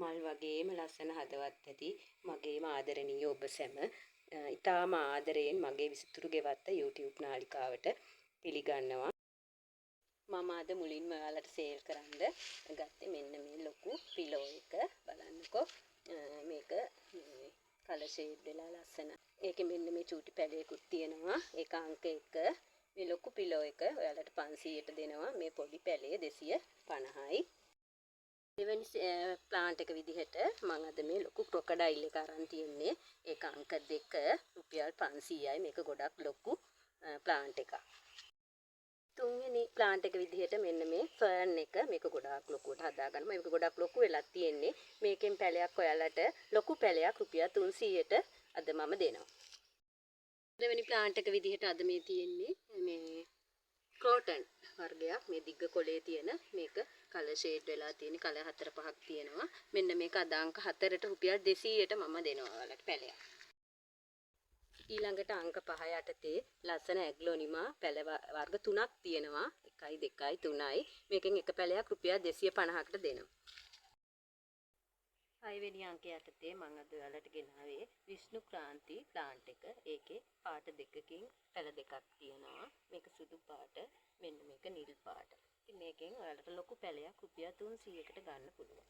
මල් වගේම ලස්සන හදවත් ඇති මගේම ආදරණීය ඔබ සැම ඉතාම ආදරයෙන් මගේ විසිතුරු ගෙවත්ත YouTube නාලිකාවට පිළිගන්නවා. මම අද මුලින්ම ඔයාලට සේල් කරන්න ගත්තේ මෙන්න මේ ලොකු පිලෝ එක බලන්නකෝ. මේක කලර් ෂේඩ් වෙලා ලස්සන. ඒකේ මෙන්න මේ චූටි පැලයකුත් තියෙනවා. ඒක අංක 1. මේ ලොකු පිලෝ එක ඔයාලට 500ට දෙනවා. මේ පොඩි පැලේ 250යි. දෙවැනි ප්ලාන්ට් එක විදිහට මම අද මේ ලොකු ක්‍රොකඩයිල් එක අරන් තියන්නේ. ඒක අංක 2 රුපියල් 500යි. මේක ගොඩක් ලොකු ප්ලාන්ට් එකක්. තුන්වෙනි ප්ලාන්ට් එක විදිහට මෙන්න මේ ෆර්න් එක මේක ගොඩාක් ලොකුවට හදාගන්න. මේක ගොඩක් ලොකු වෙලා තියෙන්නේ. මේකෙන් පැලයක් ඔයාලට ලොකු පැලයක් රුපියල් 300ට අද මම දෙනවා. දෙවෙනි ප්ලාන්ට් එක විදිහට අද මේ තියෙන්නේ මේ ක්‍රෝටන් වර්ගයක්. මේ දිග්ග කොලේ තියෙන මේක කලර් ෂේඩ් වෙලා තියෙන කලර් 4-5ක් තියෙනවා. මෙන්න මේක අද අංක 4ට රුපියල් 200ට මම දෙනවා ඔයාලට පැලයක්. ඊළඟට අංක 5 යටතේ ලස්සන ඇග්ලොනිමා පැල වර්ග 3ක් තියෙනවා. 1යි 2යි 3යි. මේකෙන් එක පැලයක් රුපියල් 250කට දෙනවා. 6 වෙනි අංකය යටතේ මම අද ඔයාලට ගෙනාවේ විෂ්ණු ක්‍රාන්ති ප්ලාන්ට් එක. ඒකේ පාට දෙකකින් පැල දෙකක් තියෙනවා. මේක සුදු පාට, මෙන්න මේක නිල් පාට. ඉතින් මේකෙන් ඔයාලට ලොකු පැලයක් රුපියල් 300කට ගන්න පුළුවන්.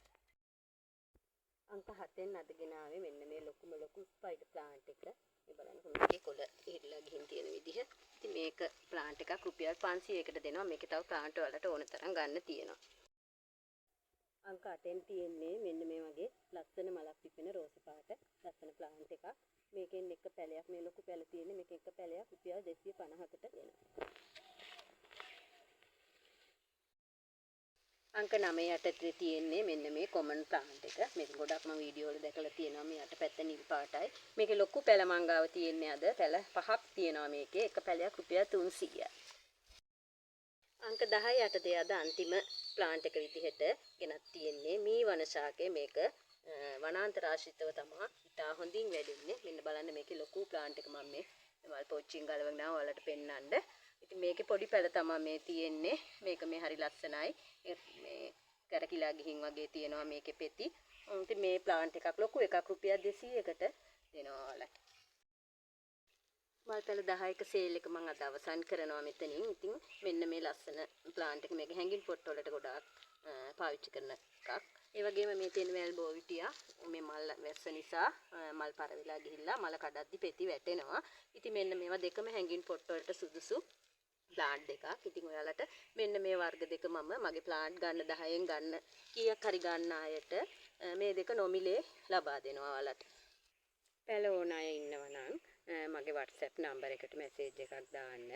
අංක 7ෙන් අද ගෙනාවේ මෙන්න මේ ලොකුම ලොකු ස්පයිඩර් ප්ලාන්ට් එක. මේ බලන්න මේකේ කොළ ඉහිලා ගිහින් තියෙන විදිහ. ඉතින් මේක ප්ලාන්ට් එකක් රුපියල් 500කට දෙනවා. මේකේ තව ප්ලාන්ට් වලට ඕන තරම් ගන්න තියෙනවා. අංක 8ෙන් තියෙන්නේ මෙන්න මේ වගේ ලස්සන මලක් පිපෙන රෝස පාට ලස්සන ප්ලාන්ට් එකක්. මේකෙන් එක පැලයක් මේ ලොකු පැල තියෙන්නේ. මේක එක පැලයක් රුපියල් 250කට දෙනවා. අංක 9 යටතේ තියෙන්නේ මෙන්න මේ කොමන් ප්ලාන්ට් එක. මේක ගොඩක් මම වීඩියෝ වල දැකලා තියෙනවා. මේ යටපැත්ත නිල් පාටයි. මේකේ ලොකු පැල මංගාව තියෙන්නේ අද පැල 5ක් තියෙනවා මේකේ. එක පැලයක් රුපියල් 300යි. අංක 10 යටතේ අද අන්තිම ප්ලාන්ට් එක විදිහට ගෙනත් තියෙන්නේ මී වනශාකේ. මේක වනාන්තර ආශ්‍රිතව තමයි ඉතා හොඳින් වැඩෙන්නේ. මෙන්න බලන්න මේකේ ලොකු ප්ලාන්ට් එක මම මේ මල් පොච්චින් ගලවගෙන ආව ඔයාලට පෙන්නන්න. ඉතින් මේකේ පොඩි පැල තමයි මේ තියෙන්නේ. මේක මේ හරි ලස්සනයි. මේ කරකිලා ගිහින් වගේ තියෙනවා මේකේ පෙති. ඉතින් මේ ප්ලාන්ට් එකක් ලොකු එකක් රුපියල් 200කට දෙනවා ඔයාලට. මල් පැල 10ක සේල් එක මම අද අවසන් කරනවා මෙතනින්. ඉතින් මෙන්න මේ ලස්සන ප්ලාන්ට් එක මේක හැංගින් පොට් වලට ගොඩාක් පාවිච්චි කරන එකක්. ඒ වගේම මේ තියෙන වැල් බෝවිටියා මේ මල් වැස්ස නිසා මල් පර වෙලා ගිහිල්ලා මල කඩද්දි පෙති වැටෙනවා. ඉතින් මෙන්න මේවා දෙකම හැංගින් පොට් වලට සුදුසු ප්ලාන්ට් දෙකක්. ඉතින් ඔයාලට මෙන්න මේ වර්ග දෙක මම මගේ ප්ලාන්ට් ගන්න 10න් ගන්න කීයක් හරි ගන්න අයට මේ දෙක නොමිලේ ලබා දෙනවා ඔයාලට. පැල ඕන අය ඉන්නවා නම් මගේ WhatsApp නම්බර් එකට මැසේජ් එකක් දාන්න.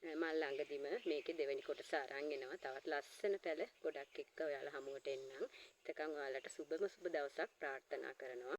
මම ළඟදිම මේකේ දෙවෙනි කොටස අරන් එනවා. තවත් ලස්සන පැල ගොඩක් එක්ක ඔයාලා හමුවට එන්නම්. එතකන් ඔයාලට සුබම සුබ දවසක් ප්‍රාර්ථනා කරනවා.